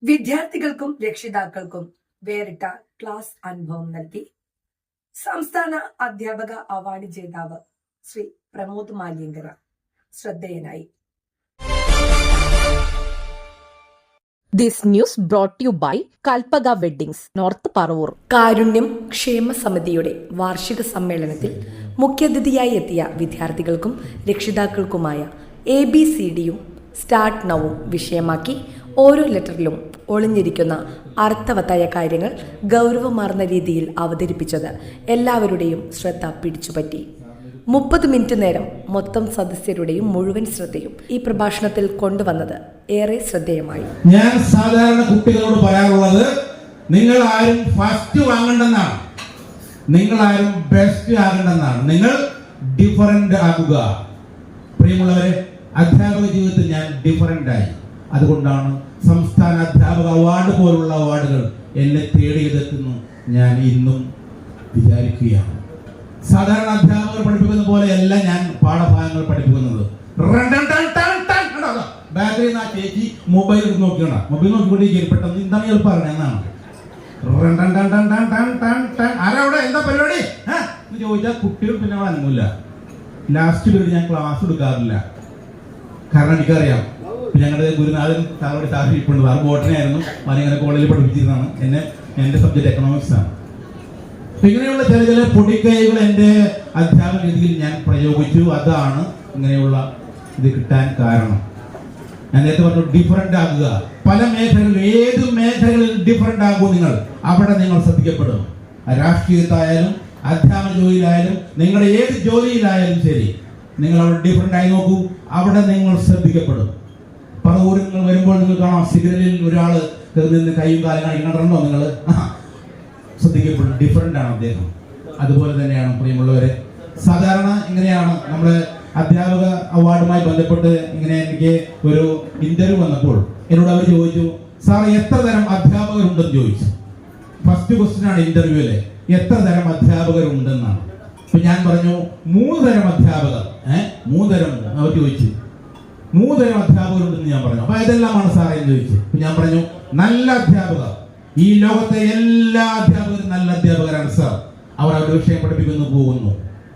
വിദ്യാർത്ഥികൾക്കും രക്ഷിതാക്കൾക്കും വേറിട്ട ക്ലാസ് അനുഭവം നൽകി സംസ്ഥാന അധ്യാപക അവാർഡ് ജേതാവ് ശ്രീ പ്രമോദ് മാലിയങ്കര ശ്രദ്ധേയനായി. This news brought to you by Kalpaga Weddings, North Parur. കാരുണ്യം ക്ഷേമ സമിതിയുടെ വാർഷിക സമ്മേളനത്തിൽ മുഖ്യാതിഥിയായി എത്തിയ വിദ്യാർത്ഥികൾക്കും രക്ഷിതാക്കൾക്കുമായ ABCDയും സ്റ്റാർട്ട് നൗവും വിഷയമാക്കി ഓരോ ലെറ്ററിലും ഒളിഞ്ഞിരിക്കുന്ന അർത്ഥവത്തായ കാര്യങ്ങൾ ഗൗരവമാർന്ന രീതിയിൽ അവതരിപ്പിച്ചത് എല്ലാവരുടെയും ശ്രദ്ധ പിടിച്ചുപറ്റി. 30 മിനിറ്റ് നേരം മൊത്തം സദസ്യരുടെയും മുഴുവൻ ശ്രദ്ധയും ഈ പ്രഭാഷണത്തിൽ കൊണ്ടുവന്നത് ഏറെ ശ്രദ്ധേയമായി. ഞാൻ സാധാരണ കുട്ടികളോട് പറയാറുള്ളത്, നിങ്ങൾ ആരും ഫസ്റ്റ് വാങ്ങണ്ടെന്നാണ്, നിങ്ങൾ ആരും ബെസ്റ്റ് ആകണ്ടെന്നാണ്, നിങ്ങൾ ഡിഫറൻറ്റ് ആകുക. പ്രിയമുള്ളവരെ, അധ്യാപക ജീവിതത്തിൽ ഞാൻ ഡിഫറൻ്റ് ആയി. അതുകൊണ്ടാണ് സംസ്ഥാന അധ്യാപക അവാർഡ് പോലുള്ള അവാർഡുകൾ എന്നെ തേടിയതെത്തുന്നു ഞാൻ ഇന്നും വിചാരിക്കുകയാണ്. സാധാരണ അധ്യാപകർ പഠിപ്പിക്കുന്ന പോലെയല്ല ഞാൻ പാഠഭാഗങ്ങൾ പഠിപ്പിക്കുന്നത്. ബാക്കിൽ നിന്ന് ആ ചേച്ചി മൊബൈൽ നോക്കിയാണ്, മൊബൈൽ നോക്കിക്കൊണ്ടിരിക്കും, പെട്ടെന്ന് എന്താണ് എളുപ്പം പറഞ്ഞെന്നാണ്. ആരവിടെ എന്താ പരിപാടി എന്ന് ചോദിച്ചാൽ കുട്ടികൾ പിന്നെ അവിടെ അനങ്ങില്ല. ലാസ്റ്റ് പീരീഡ് ഞാൻ ക്ലാസ് എടുക്കാറില്ല. കാരണം എനിക്കറിയാം, ഞങ്ങളുടെ ഗുരുനാഥൻ സാറോട് സാക്ഷി ഇപ്പോഴുണ്ട്. സാർ ബോട്ടനായിരുന്നു, മലയങ്ങനെ കോളേജിൽ പഠിപ്പിച്ചിരുന്നതാണ്. എൻ്റെ സബ്ജക്ട് എക്കണോമിക്സ് ആണ്. ഇങ്ങനെയുള്ള ചില ചില പൊടിക്കൈകൾ എൻ്റെ അധ്യാപന രീതിയിൽ ഞാൻ പ്രയോഗിച്ചു. അതാണ് ഇങ്ങനെയുള്ള ഇത് കിട്ടാൻ കാരണം. ഞാൻ നേരത്തെ പറഞ്ഞു, ഡിഫറൻ്റ് ആകുക. പല മേഖലകളിൽ, ഏത് മേഖലകളിൽ ഡിഫറൻ്റ് ആകും നിങ്ങൾ, അവിടെ നിങ്ങൾ ശ്രദ്ധിക്കപ്പെടും. രാഷ്ട്രീയത്തായാലും അധ്യാപന ജോലിയിലായാലും നിങ്ങളുടെ ഏത് ജോലിയിലായാലും ശരി, നിങ്ങൾ അവിടെ ഡിഫറൻ്റ് ആയി നോക്കൂ, അവിടെ നിങ്ങൾ ശ്രദ്ധിക്കപ്പെടും. പല ഊരുകൾ വരുമ്പോൾ നിങ്ങൾ കാണാം, സിഗ്നലിൽ ഒരാൾ നിന്ന് കൈയും കാലം കാണിക്കണ്ടോ, നിങ്ങൾ ശ്രദ്ധിക്കപ്പെടും. ഡിഫറൻ്റ് ആണ് അദ്ദേഹം. അതുപോലെ തന്നെയാണ് പ്രിയമുള്ളവരെ, സാധാരണ ഇങ്ങനെയാണ് നമ്മുടെ അധ്യാപക അവാർഡുമായി ബന്ധപ്പെട്ട് ഇങ്ങനെ എനിക്ക് ഒരു ഇന്റർവ്യൂ വന്നപ്പോൾ എന്നോട് അവർ ചോദിച്ചു, സാർ എത്ര തരം അധ്യാപകരുണ്ടെന്ന് ചോദിച്ചു. ഫസ്റ്റ് ക്വസ്റ്റ്യൻ ആണ് ഇന്റർവ്യൂവിലെ, എത്ര തരം അധ്യാപകരുണ്ടെന്നാണ്. അപ്പൊ ഞാൻ പറഞ്ഞു 3 തരം അധ്യാപകർ. 3 തരം അവർ ചോദിച്ചു. 3 തരം അധ്യാപകരുണ്ടെന്ന് ഞാൻ പറഞ്ഞു. അപ്പൊ ഇതെല്ലാമാണ് സാറേ എന്ന് ചോദിച്ചു. അപ്പൊ ഞാൻ പറഞ്ഞു, നല്ല അധ്യാപകർ, ഈ ലോകത്തെ എല്ലാ അധ്യാപകരും നല്ല അധ്യാപകരാണ് സാർ. അവർ അവരുടെ വിഷയം പഠിപ്പിക്കുന്നു, പോകുന്നു.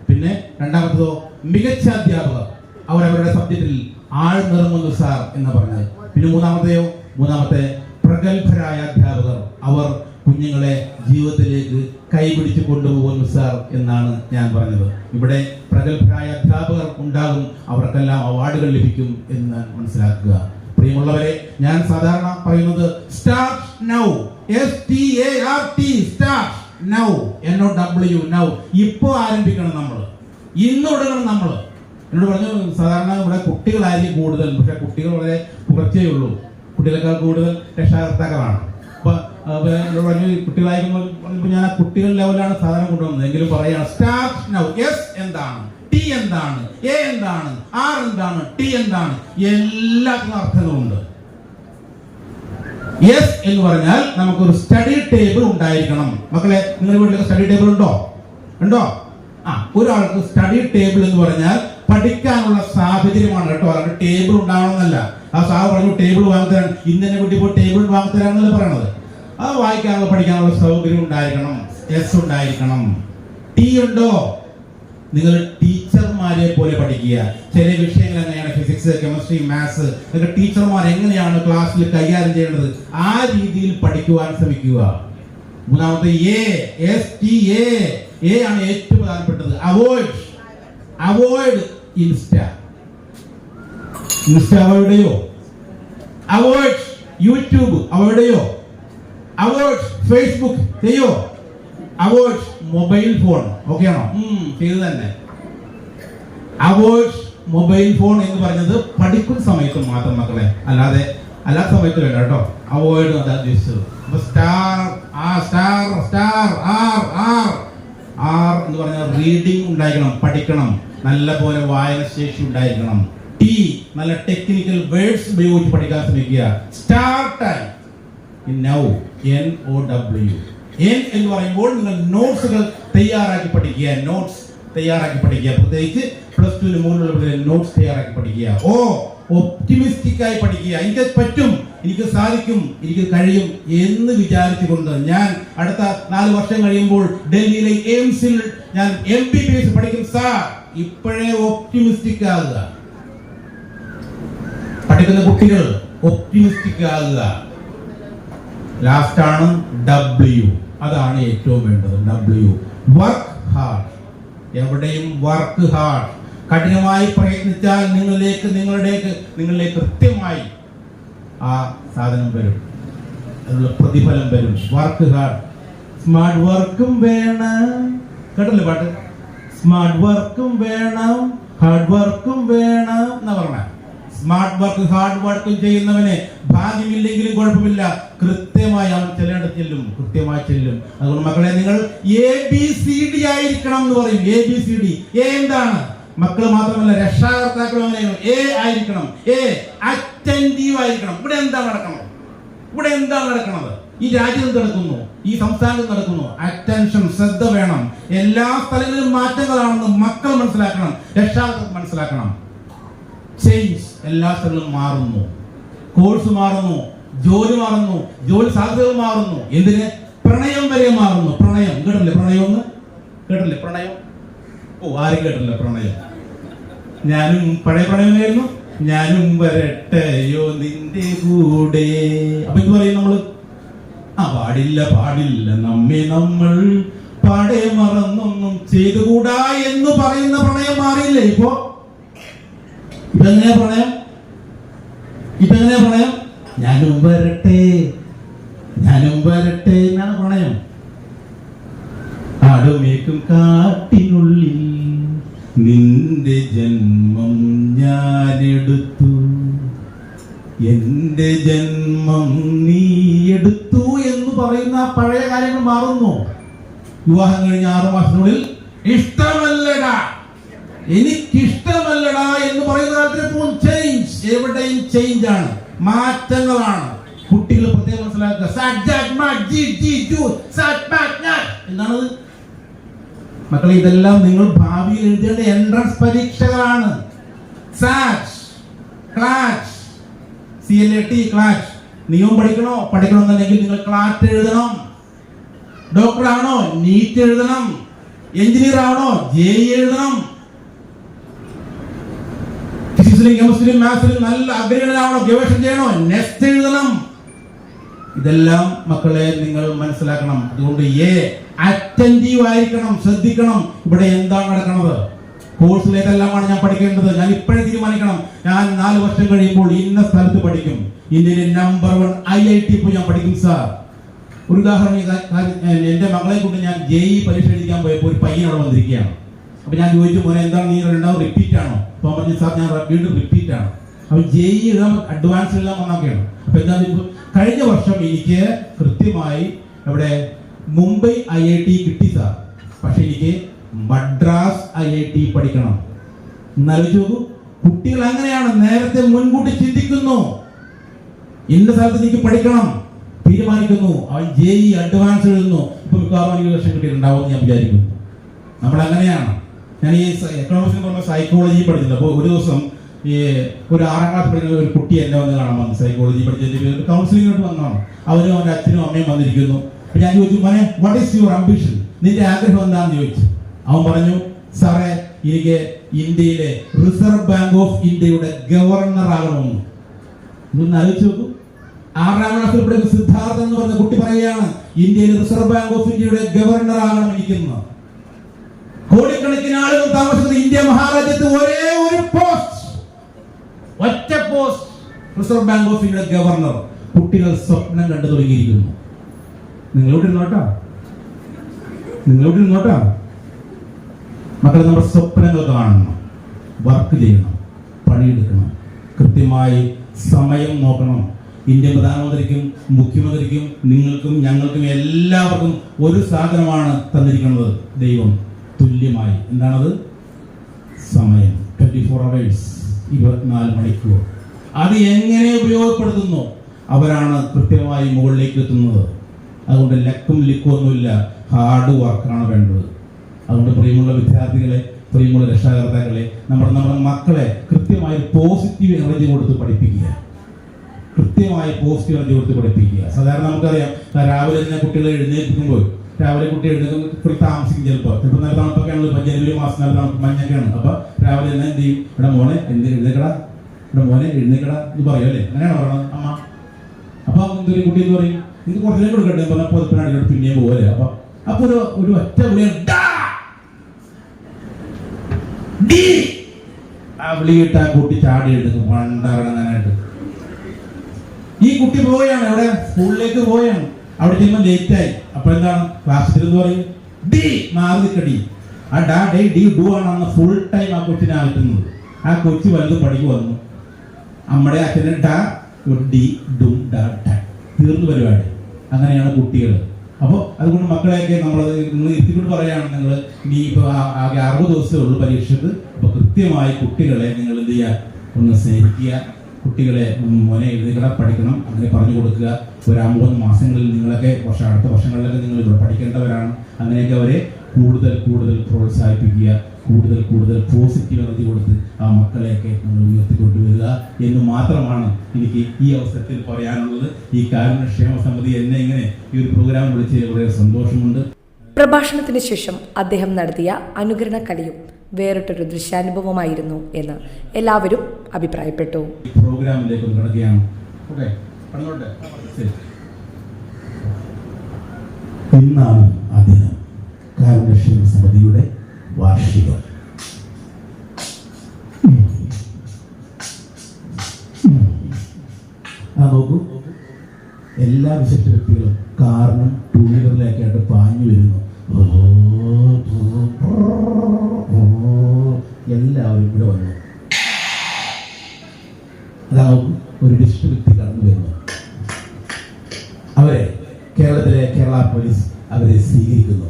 പിന്നെ രണ്ടാമത്തതോ, മികച്ച അധ്യാപകർ, അവർ അവരുടെ സബ്ജക്റ്റിൽ ആഴ്ന്നിറങ്ങുന്നു സാർ എന്ന് പറഞ്ഞത്. പിന്നെ മൂന്നാമത്തെ പ്രഗത്ഭരായ അധ്യാപകർ, അവർ കുഞ്ഞുങ്ങളെ ജീവിതത്തിലേക്ക് കൈപിടിച്ച് കൊണ്ടുപോകുന്നു സാർ എന്നാണ് ഞാൻ പറഞ്ഞത്. ഇവിടെ പ്രഗത്ഭരായ അധ്യാപകർ ഉണ്ടാകും, അവർക്കെല്ലാം അവാർഡുകൾ ലഭിക്കും എന്ന് മനസ്സിലാക്കുക. പ്രിയമുള്ളവരെ, ഞാൻ സാധാരണ പറയുന്നത് start now, START, start now, NOW, now. ഇപ്പോ ആരംഭിക്കണം, നമ്മൾ ഇന്ന് തുടങ്ങണം. നമ്മൾ എന്നോട് പറഞ്ഞു, സാധാരണ ഇവിടെ കുട്ടികളായിരിക്കും കൂടുതൽ, പക്ഷെ കുട്ടികൾ വളരെ കുറച്ചേ ഉള്ളൂ. കുട്ടികളെക്കാൾ കൂടുതൽ രക്ഷാകർത്താക്കളാണ്. അപ്പൊ എന്നോട് പറഞ്ഞു, കുട്ടികളായിരിക്കുമ്പോൾ ഞാൻ കുട്ടികൾ ലെവലാണ് സാധാരണ കൊണ്ടുവന്നത്. എങ്കിലും പറയുകയാണ്, സ്റ്റാർട്ട് നൗ. S എന്താണ്, T എന്താണ്, A എന്താണ്, R എന്താണ്, T എന്താണ്, എല്ലാത്തിനും അർത്ഥങ്ങളുണ്ട്. S എന്ന് പറഞ്ഞാൽ നമുക്കൊരു സ്റ്റഡി ടേബിൾ ഉണ്ടായിരിക്കണം. മക്കളെ, നിങ്ങളുടെ വീട്ടിലൊക്കെ സ്റ്റഡി ടേബിൾ ഉണ്ടോ? ഒരാൾക്ക് സ്റ്റഡി ടേബിൾ എന്ന് പറഞ്ഞാൽ പഠിക്കാനുള്ള സാഹചര്യമാണ് കേട്ടോ. അവർക്ക് ടേബിൾ ഉണ്ടാവണമെന്നല്ല. ആ സാഹ പറഞ്ഞു, ടേബിൾ വാങ്ങിത്തരാൻ, ഇന്നെ വീട്ടിൽ പോയി ടേബിൾ വാങ്ങിത്തരാന്നല്ലേ പറയണത്. അത് വായിക്കാനുള്ള പഠിക്കാനുള്ള സൗകര്യം ഉണ്ടായിരിക്കണം. S ഉണ്ടായിരിക്കണം. T ഉണ്ടോ? നിങ്ങൾ ടീച്ചർമാരെ പോലെ പഠിക്കുക. ചില വിഷയങ്ങൾ എങ്ങനെയാണ്, ഫിസിക്സ്, കെമിസ്ട്രി, മാത്സ്, നിങ്ങൾ ടീച്ചർമാർ എങ്ങനെയാണ് ക്ലാസ്സിൽ കൈകാര്യം ചെയ്യേണ്ടത്, ആ രീതിയിൽ പഠിക്കുവാൻ ശ്രമിക്കുക. മൂന്നാമത്തെ A ആണ് ഏറ്റവും പ്രധാനപ്പെട്ടത്. അവോയ്ഡ് ഇൻസ്റ്റ അവോയ്ഡയോ, അവോയ്ഡ് യൂട്യൂബ് അവോയ്ഡയോ, അവോയ്ഡ് ഫേസ്ബുക്ക് ചെയ്യോ, അവോയ്ഡ് മൊബൈൽ ഫോൺ. ഓക്കെ ആണോ? ചെയ്ത് തന്നെ. അവോയ്ഡ് മൊബൈൽ ഫോൺ എന്ന് പറഞ്ഞത് പഠിക്കുന്ന സമയത്ത് മാത്രം മക്കളെ, അല്ലാത്ത സമയത്ത് വേണ്ട കേട്ടോ. അവോയ്ഡ് ഉദ്ദേശിച്ചത്. R എന്ന് പറഞ്ഞാൽ റീഡിംഗ് ഉണ്ടായിരിക്കണം, പഠിക്കണം, നല്ല പോലെ വായനശേഷി ഉണ്ടായിരിക്കണം. T നല്ല ടെക്നിക്കൽ വേർഡ്സ് ഉപയോഗിച്ച് പഠിക്കാൻ ശ്രമിക്കുക. Start now, NOW. N എന്ന് പറയുമ്പോൾ നിങ്ങൾ നോട്ട്സുകൾ തയ്യാറാക്കി പഠിക്കുക. പ്രത്യേകിച്ച് +2 മുകളിലുള്ള നോട്ട്സ് തയ്യാറാക്കി പഠിക്കുക. ഒപ്റ്റിമിസ്റ്റിക് ആയി പഠിക്കുക. എനിക്ക് പറ്റും, എനിക്ക് സാധിക്കും, എനിക്ക് കഴിയും എന്ന് വിചാരിച്ചുകൊണ്ട് ഞാൻ അടുത്ത 4 വർഷം കഴിയുമ്പോൾ ഡൽഹിയിലെ എയിംസിൽ ഞാൻ MBBS പഠിക്കും സാർ. ഇപ്പോഴേ ഒപ്റ്റിമിസ്റ്റിക് ആകുക, പഠിക്കുന്ന കുട്ടികൾ ഒപ്റ്റിമിസ്റ്റിക് ആകുക. ലാസ്റ്റ് ആണ് W, അതാണ് ഏറ്റവും വേണ്ടത്. W, work hard. എവിടെയും വർക്ക് ഹാർഡ്. കഠിനമായി പ്രയത്നിച്ചാൽ നിങ്ങളിലേക്ക് കൃത്യമായി ആ സാധനം വരും, അതിനുള്ള പ്രതിഫലം വരും. Work hard. സ്മാർട്ട് വർക്കും വേണം, കേട്ടല്ലേ പാട്ട്? സ്മാർട്ട് വർക്കും വേണം, ഹാർഡ് വർക്കും വേണം എന്നാ പറഞ്ഞ. സ്മാർട്ട് വർക്ക് ഹാർഡ് വർക്കും ചെയ്യുന്നവനെ ഭാഗ്യമില്ലെങ്കിലും കുഴപ്പമില്ല, കൃത്യമായി അവൻ ചെല്ലേണ്ടത് ചെല്ലും, കൃത്യമായി ചെല്ലും. അതുകൊണ്ട് മക്കളെ, നിങ്ങൾ ABCD ആയിരിക്കണം എന്ന് പറയും. ABCD. എന്താണ്? മക്കൾ മാത്രമല്ല, രക്ഷാകർത്താക്കളും അങ്ങനെയാണ്. A ആയിരിക്കണം. അറ്റൻറ്റീവ് ആയിരിക്കണം. ഇവിടെ എന്താണ് നടക്കുന്നത്? ഈ രാജ്യം നടക്കുന്നു, ഈ സംസ്ഥാനത്ത് നടക്കുന്നു. അറ്റൻഷൻ, ശ്രദ്ധ വേണം. എല്ലാ സ്ഥലങ്ങളിലും മാറ്റങ്ങളാണെന്ന് മക്കൾ മനസ്സിലാക്കണം, രക്ഷാകർത്താക്കൾ മനസ്സിലാക്കണം. ചേഞ്ച് എല്ലാ സ്ഥലങ്ങളും മാറുന്നു, കോഴ്സ് മാറുന്നു, ജോലി മാറുന്നു, ജോലി സാധ്യതകൾ മാറുന്നു. എന്തിന്? പ്രണയം വരെ മാറുന്നു. പ്രണയം കേട്ടില്ലേ? പ്രണയം. ആരും കേട്ടില്ല പ്രണയം? ഞാനും പഴയ പ്രണയമായിരുന്നു. ഞാനും വരട്ടെയോ നിന്റെ കൂടെ. അപ്പൊ ഇത് പറയും നമ്മള്, പാടില്ല നമ്മൾ പാടെ മറന്നൊന്നും ചെയ്തുകൂടാ എന്ന് പറയുന്ന പ്രണയം മാറിയില്ലേ? ഇതെങ്ങനെയാ പ്രണയം? ഞാനും വരട്ടെ എന്നാണ് പ്രണയം. ആടുമേക്കും കാട്ടിനുള്ളിൽ നിന്റെ ജന്മം ഞാനെടുത്തു, എന്റെ ജന്മം നീ എടുത്തു എന്ന് പറയുന്ന പഴയ കാര്യങ്ങൾ മാറുന്നു. വിവാഹം കഴിഞ്ഞ 6 മാസത്തിനുള്ളിൽ ഇഷ്ടമല്ലടാ, എനിക്കിഷ്ടമല്ലടാ എന്ന് പറയുന്ന കാലത്തിൽ ചേഞ്ച്. എവിടെയും ചേഞ്ച് ആണ്, മാറ്റങ്ങളാണ്. കുട്ടികൾ പ്രത്യേകം മനസ്സിലാക്കുക. എന്താണത് മക്കളെ? ഇതെല്ലാം നിങ്ങൾ ഭാവിയിൽ എഴുതേണ്ട എൻട്രൻസ് പരീക്ഷകളാണ്. CLAT, ക്ലാറ്റ്. നിയമം പഠിക്കണമെന്നുണ്ടെങ്കിൽ നിങ്ങൾ ക്ലാറ്റ് എഴുതണം. ഡോക്ടർ ആണോ? നീറ്റ് എഴുതണം. എഞ്ചിനീയർ ആണോ? JEE എഴുതണം. ഫിസിക്സിലും കെമിസ്ട്രിയിലും മാത്സിലും നല്ല അഗ്രഗണ്യനാണോ? ഗവേഷണം ചെയ്യണോ? നെക്സ്റ്റ് എഴുതണം. ഇതെല്ലാം മക്കളെ നിങ്ങൾ മനസ്സിലാക്കണം. അതുകൊണ്ട് അറ്റൻറ്റീവ് ആയിരിക്കണം, ശ്രദ്ധിക്കണം. ഇവിടെ എന്താണ് നടക്കുന്നത്? കോഴ്സിൽ ഏതെല്ലാമാണ് ഞാൻ പഠിക്കേണ്ടത്? ഞാൻ ഇപ്പോഴേ തീരുമാനിക്കണം. ഞാൻ 4 വർഷം കഴിയുമ്പോൾ ഇന്ന സ്ഥലത്ത് പഠിക്കും, ഇന്ത്യയിലെ നമ്പർ 1 IIT പോയി ഞാൻ പഠിക്കും സാർ. ഒരു ഉദാഹരണം, എന്റെ മകളെ കൊണ്ട് ഞാൻ JEE പരീക്ഷ എഴുതിക്കാൻ പോയപ്പോൾ ഒരു പയ്യൻ അവിടെ വന്നിരിക്കുകയാണ്. അപ്പൊ ഞാൻ ചോദിച്ചു, മോനെ എന്താണ് നീ രണ്ടാമത് റിപ്പീറ്റ് ആണോ? അപ്പൊ പറഞ്ഞു, സാർ ഞാൻ വീണ്ടും റിപ്പീറ്റ് ആണ്. അപ്പൊ JEE എഴുതാൻ അഡ്വാൻസ് എഴുതാൻ വന്നൊക്കെയാണ്. അപ്പൊ എന്താണ്, കഴിഞ്ഞ വർഷം എനിക്ക് കൃത്യമായി ഇവിടെ മുംബൈ IIT കിട്ടി സാർ, പക്ഷെ എനിക്ക് മദ്രാസ് IIT പഠിക്കണം. എന്നാലോചിച്ച് നോക്കൂ, കുട്ടികൾ അങ്ങനെയാണ്, നേരത്തെ മുൻകൂട്ടി ചിന്തിക്കുന്നു. ഇന്ന സ്ഥലത്ത് എനിക്ക് പഠിക്കണം, തീരുമാനിക്കുന്നു. അവൻ JEE അഡ്വാൻസ് എഴുതുന്നു. ഇപ്പൊ മിക്കവാറും 5 വർഷം കിട്ടിയിട്ടുണ്ടാവും ഞാൻ വിചാരിക്കുന്നു. നമ്മൾ അങ്ങനെയാണ്. ഞാൻ ഈ എക്കണോമിക്സിന് പറഞ്ഞ സൈക്കോളജി പഠിച്ചില്ല. അപ്പോൾ ഒരു ദിവസം ഈ ഒരു 6ാം ക്ലാസ് പഠിക്കുന്ന ഒരു കുട്ടി എന്നെ വന്ന് കാണാൻ വന്നു. സൈക്കോളജി പഠിച്ചിട്ട് കൗൺസിലിംഗിലോട്ട് വന്നതാണ്. അവനും അവൻ്റെ അച്ഛനും അമ്മയും വന്നിരിക്കുന്നു. അപ്പൊ ഞാൻ ചോദിച്ചു, മോനെ വാട്ട് ഈസ് യുവർ അംബിഷൻ? നിന്റെ ആഗ്രഹം എന്താണെന്ന് ചോദിച്ചു. അവൻ പറഞ്ഞു, സാറേ എനിക്ക് ഇന്ത്യയിലെ റിസർവ് ബാങ്ക് ഓഫ് ഇന്ത്യയുടെ ഗവർണർ ആകണമെന്ന്. ഇതൊന്ന് ആലോചിച്ച് നോക്കൂ. 6ാം ക്ലാസ്സിൽ പഠിക്കുന്ന സിദ്ധാർത്ഥൻ എന്ന് പറഞ്ഞ കുട്ടി പറയുകയാണ്, ഇന്ത്യയിലെ റിസർവ് ബാങ്ക് ഓഫ് ഇന്ത്യയുടെ ഗവർണർ ആകണം എനിക്കെന്ന്. കോടിക്കണക്കിന് ആളുകൾ താമസിക്കുന്ന ഇന്ത്യ മഹാരാജ്യത്ത് ഒരേ ഒരു പോസ്റ്റ്, ഒറ്റ പോസ്റ്റ്, റിസർവ് ബാങ്ക് ഓഫ് ഇന്ത്യയുടെ ഗവർണർ. കുട്ടികൾ സ്വപ്നം കണ്ടു തുടങ്ങിയിരിക്കുന്നു. നിങ്ങളോട് ഇരുന്നോട്ടാ മക്കളെ, നമ്മുടെ സ്വപ്നങ്ങൾ കാണണം, വർക്ക് ചെയ്യണം, പണിയെടുക്കണം, കൃത്യമായി സമയം നോക്കണം. ഇന്ത്യൻ പ്രധാനമന്ത്രിക്കും മുഖ്യമന്ത്രിക്കും നിങ്ങൾക്കും ഞങ്ങൾക്കും എല്ലാവർക്കും ഒരു സാധനമാണ് തന്നിരിക്കുന്നത് ദൈവം തുല്യമായി. എന്താണത്? സമയം. 24 hours, 24 മണിക്കൂർ. അത് എങ്ങനെ ഉപയോഗപ്പെടുത്തുന്നു അവരാണ് കൃത്യമായി മുകളിലേക്ക് എത്തുന്നത്. അതുകൊണ്ട് ലക്കും ലിക്കും ഒന്നുമില്ല, ഹാർഡ് വർക്കാണ് വേണ്ടത്. അതുകൊണ്ട് പ്രിയമുള്ള വിദ്യാർത്ഥികളെ, പ്രിയമുള്ള രക്ഷാകർത്താക്കളെ, നമ്മുടെ മക്കളെ കൃത്യമായി പോസിറ്റീവ് എനർജി കൊടുത്ത് പഠിപ്പിക്കുക. കൃത്യമായി പോസിറ്റീവ് എനർജി കൊടുത്ത് പഠിപ്പിക്കുക. സാധാരണ നമുക്കറിയാം, രാവിലെ തന്നെ കുട്ടികളെ എഴുന്നേൽപ്പിക്കുമ്പോൾ രാവിലെ കുട്ടി എഴുന്നേൽക്കുമ്പോൾ താമസിക്കും, ചിലപ്പോൾ നല്ല തണുപ്പൊക്കെയാണല്ലോ. ഇപ്പം ജനുവരി മാസം നല്ല തണുപ്പ് മഞ്ഞൊക്കെയാണ്. അപ്പോൾ രാവിലെ തന്നെ എന്ത് ചെയ്യും? ഇവിടെ മോനെ എഴുന്നേക്കടാ, ഇവിടെ മോനെ എഴുന്നേക്കടാ എന്ന് പറയും അല്ലേ? അങ്ങനെയാണ് പറയണത് അമ്മ. അപ്പോൾ എന്തൊരു കുട്ടി എന്ന് പറയും, നിങ്ങൾക്ക് കുറച്ചേരം കൊടുക്കട്ടെ പറഞ്ഞാൽ പുറത്തിനാണ് പിന്നെയും പോകല്ലേ. അപ്പോൾ ഒരു ഒറ്റ വിളിയിട്ട് ആ കുട്ടി ചാടി എഴുതും പണ്ടറങ്ങാനായിട്ട്. ഈ കുട്ടി പോവുകയാണ്, അവിടെ സ്കൂളിലേക്ക് പോവുകയാണ്. അവിടെ ചെല്ലുമ്പോൾ ലേറ്റായി. അപ്പോൾ എന്താണ് ക്ലാസ്സിൽ എന്ന് പറയും, ഡി മാറി നിൽക്കടി. ആ ഡാ ഡേ ഡി ഡു ആണ് അന്ന് ഫുൾ ടൈം ആ കൊച്ചിനെ ആകുന്നത്. ആ കൊച്ചി വലുത് പഠിക്ക് വന്നു. നമ്മുടെ അച്ഛന് ഡാ ഡി ഡും ഡാ ഡാ തീർന്നു പരിപാടി. അങ്ങനെയാണ് കുട്ടികൾ. അപ്പോൾ അതുകൊണ്ട് മക്കളെയൊക്കെ നിങ്ങൾ ഇരുത്തിക്കൊണ്ട് പറയുകയാണ്, നിങ്ങൾ ഇനി ഇപ്പോൾ ആകെ 60 ദിവസമേ ഉള്ളൂ പരീക്ഷക്ക്. അപ്പോൾ കൃത്യമായി കുട്ടികളെ നിങ്ങൾ എന്ത് ചെയ്യുക, ഒന്ന് സ്നേഹിക്കുക. കുട്ടികളെ മോനെ എഴുതിക്കട പഠിക്കണം അങ്ങനെ പറഞ്ഞു കൊടുക്കുക. ഒരു 3 മാസങ്ങളിൽ നിങ്ങളൊക്കെ അടുത്ത വർഷങ്ങളിലൊക്കെ നിങ്ങൾ ഇവിടെ പഠിക്കേണ്ടവരാണ്. അങ്ങനെയൊക്കെ അവരെ കൂടുതൽ പ്രോത്സാഹിപ്പിക്കുക, കൂടുതൽ പോസിറ്റീവ് എനർജി കൊടുത്ത് ആ മക്കളെയൊക്കെ നമ്മൾ ഉയർത്തിക്കൊണ്ടുവരിക എന്ന് മാത്രമാണ് എനിക്ക് ഈ അവസരത്തിൽ പറയാനുള്ളത്. ഈ കാരുണ്യക്ഷേമ സമിതി എന്നെ ഇങ്ങനെ ഈ ഒരു പ്രോഗ്രാം വിളിച്ച് വളരെ സന്തോഷമുണ്ട്. പ്രഭാഷണത്തിന് ശേഷം അദ്ദേഹം നടത്തിയ അനുകരണ കലയും വേറിട്ടൊരു ദൃശ്യാനുഭവമായിരുന്നു എന്ന് എല്ലാവരും അഭിപ്രായപ്പെട്ടു. പ്രോഗ്രാമിലേക്ക് കിടക്കുകയാണ്. ഇന്നാണ് ആ ദിനം, കാരുണ്യക്ഷേമ സമിതിയുടെ വാർഷികം. നോക്കൂ, എല്ലാ വിശിഷ്ട വ്യക്തികളും കാറിനും 2 വീലറിലേക്കായിട്ട് പാഞ്ഞു വരുന്നു. എല്ലാവരും ഇവിടെ വന്നു. അതാവും ഒരു വിശിഷ്ട വ്യക്തി കടന്നു വരുന്നു. അവരെ കേരള പോലീസ് അവരെ സ്വീകരിക്കുന്നു.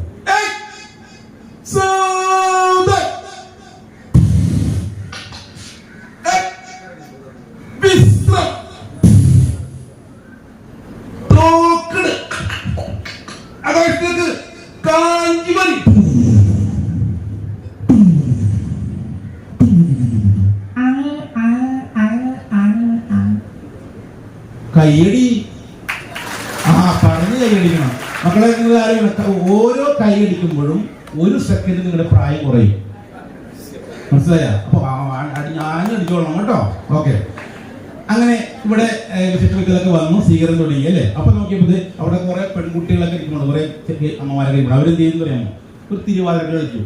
കൈയടി, പറഞ്ഞ് കൈയടിക്കണം മക്കളെ. നിങ്ങൾ ആരെങ്കിലും ഓരോ കൈയടിക്കുമ്പോഴും 1 സെക്കൻഡ് നിങ്ങളുടെ പ്രായം കുറയും, മനസ്സിലായ? അപ്പൊ ഞാനടിച്ചോളണം കേട്ടോ. ഓക്കെ, അങ്ങനെ ഇവിടെ വിശിഷ്ടവ്യക്തികളൊക്കെ വന്നു, സ്വീകരണം തുടങ്ങി അല്ലേ? അപ്പൊ നോക്കിയപ്പോൾ അവിടെ കുറെ പെൺകുട്ടികളൊക്കെ ഇരിക്കുന്നുണ്ട്, കുറെ അമ്മമാരൊക്കെ ഇരിക്കണം. അവരെന്ത് ചെയ്യുന്നു പറയാമോ? ഒരു തിരുവാതിര കളിച്ചു.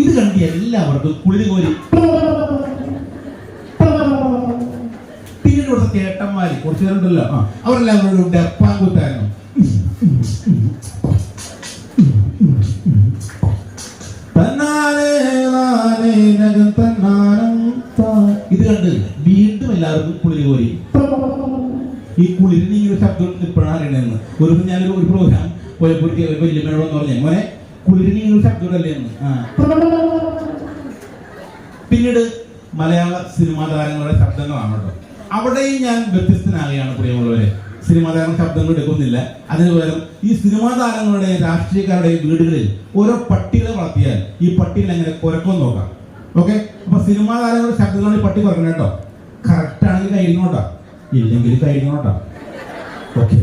ഇത് കണ്ട് എല്ലാവർക്കും കുളിര് കോരി. പിന്നീട് കൊടുത്ത ചേട്ടന്മാര് കുറച്ചു പേരുണ്ടല്ലോ, അവരെല്ലാവരും ഡപ്പാങ്കൂത്തായിരുന്നു. ഇത് കണ്ട് വീണ്ടും എല്ലാവർക്കും കുളിര് കോരി. ഈ കുളിരിന് ഇങ്ങനെ ശബ്ദം ഇപ്പോഴാണ് അറിയണമെന്ന്. ഒരു ഞാനൊരു പ്രോഗ്രാം പോയപ്പോൾ വല്യമ്മയോടെന്ന് പറഞ്ഞേ, മോനെ കുളിരിന് ഇങ്ങനെ ശബ്ദമല്ലേ എന്ന്. പിന്നീട് മലയാള സിനിമാ താരങ്ങളുടെ ശബ്ദങ്ങളാണ് കേട്ടോ. അവിടെയും ഞാൻ വ്യത്യസ്തനാകുകയാണ് പ്രിയമുള്ളവരെ. സിനിമാ താരം ശബ്ദങ്ങൾ എടുക്കുന്നില്ല, അതിന് പകരം ഈ സിനിമാ താരങ്ങളുടെ രാഷ്ട്രീയക്കാരുടെ വീടുകളിൽ ഓരോ പട്ടികളെ വളർത്തിയാൽ ഈ പട്ടികൾ എങ്ങനെ കുരക്കൊന്ന് നോക്കാം. ഓക്കെ, അപ്പൊ സിനിമാ താരങ്ങളുടെ ശബ്ദങ്ങളാണ് ഈ പട്ടി കുറക്കണം കേട്ടോ. കറക്റ്റ് ആണെങ്കിൽ കൈയിരുന്നോട്ടോ, ഇല്ലെങ്കിൽ കൈയിരുന്നോട്ടോ. ഓക്കെ,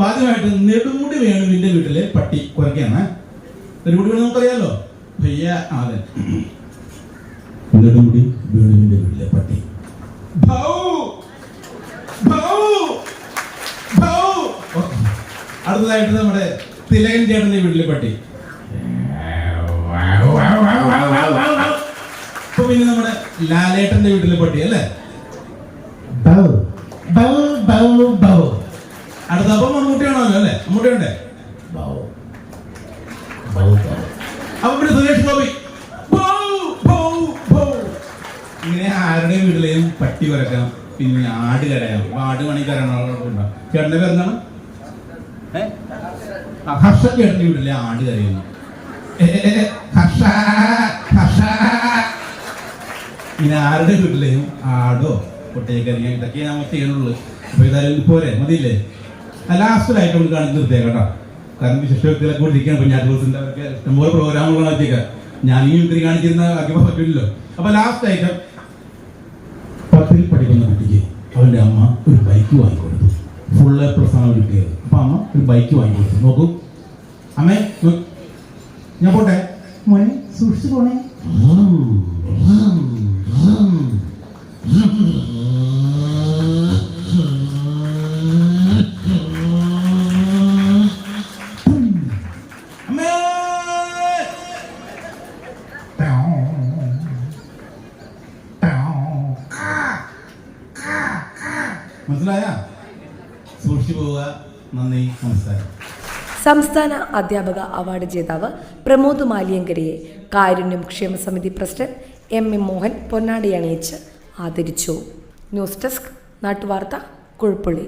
ആദ്യമായിട്ട് നെടുമുടി വേണുവിന്റെ വീട്ടിലെ പട്ടി കുരയ്ക്കാണ്. നെടുമുടി വേണു നമുക്കറിയാലോ, ഭയ്യ. അതെ, നെടുമുടി വേണുവിന്റെ വീട്ടിലെ പട്ടി. അടുത്തതായിട്ട് നമ്മുടെ തിലകൻ ചേട്ടന്റെ വീട്ടിലെ പട്ടി. ഇപ്പൊ പിന്നെ നമ്മുടെ ലാലേട്ടന്റെ വീട്ടിലെ പട്ടി അല്ലേ. അടുത്ത അപ്പം മമ്മൂട്ടിയാണല്ലോ അല്ലേ? മമ്മൂട്ടിയുണ്ടേ. അപ്പൊ പിന്നെ സുരേഷ് ഗോപി. ഇങ്ങനെ ആരുടെയും വീട്ടിലെയും പട്ടി കുരക്കാം, പിന്നെ ആട് കരയാം. ആട് മണിക്കരണ്ടാവും. ചേട്ടന്റെ പേരെന്താണ്? ഹർഷൻ ചേട്ടന്റെ വീട്ടിലെ ആട് കരയുന്നു. ഇങ്ങനെ ആരുടെ വീട്ടിലെയും ആടോ കൊട്ടേക്കറിയോ ഇതൊക്കെ നമുക്ക് ചെയ്യണുള്ളൂ. അപ്പൊ ഏതായാലും പോരെ, മതിയില്ലേ? ലാസ്റ്റിലായിട്ട് നമുക്ക് കാണിച്ച് നിർത്തിയാ കേട്ടോ. കാരണം വിശിഷ്ട വ്യക്തികളെ കൂടി ഇരിക്കുകയാണ് പഞ്ചായത്ത് അവർക്ക് ഇഷ്ടംപോലെ പ്രോഗ്രാമുകളാണ് വെച്ചേക്കുക. ഞാൻ ഈ ഇത്തിരി കാണിച്ചിരുന്ന ആക്കിയപ്പോൾ പറ്റില്ലല്ലോ. അപ്പൊ ലാസ്റ്റ് ആയിട്ട് 10ൽ പഠിക്കുന്ന കുട്ടിക്ക് അവന്റെ അമ്മ ഒരു ബൈക്ക് വാങ്ങിക്കൊടുത്തു. ഫുൾ A+ ആണ് കിട്ടിയത്. അപ്പൊ അമ്മ ഒരു ബൈക്ക് വാങ്ങിക്കൊടുത്തു. നോക്കൂ അമ്മേ, ഞാൻ പോട്ടെ മോനെ, സൂക്ഷിച്ചു പോണേ. മനസ്സിലായ? സൂക്ഷിച്ചു പോവുക. നന്ദി, നമസ്കാരം. സംസ്ഥാന അധ്യാപക അവാർഡ് ജേതാവ് പ്രമോദ് മാലിയങ്കരയെ കാരുണ്യം ക്ഷേമ സമിതി പ്രസിഡന്റ് MM മോഹൻ പൊന്നാടി അണിയിച്ച് ആദരിച്ചു. ന്യൂസ് ഡെസ്ക് നാട്ടുവാർത്ത, കുഴപ്പള്ളി.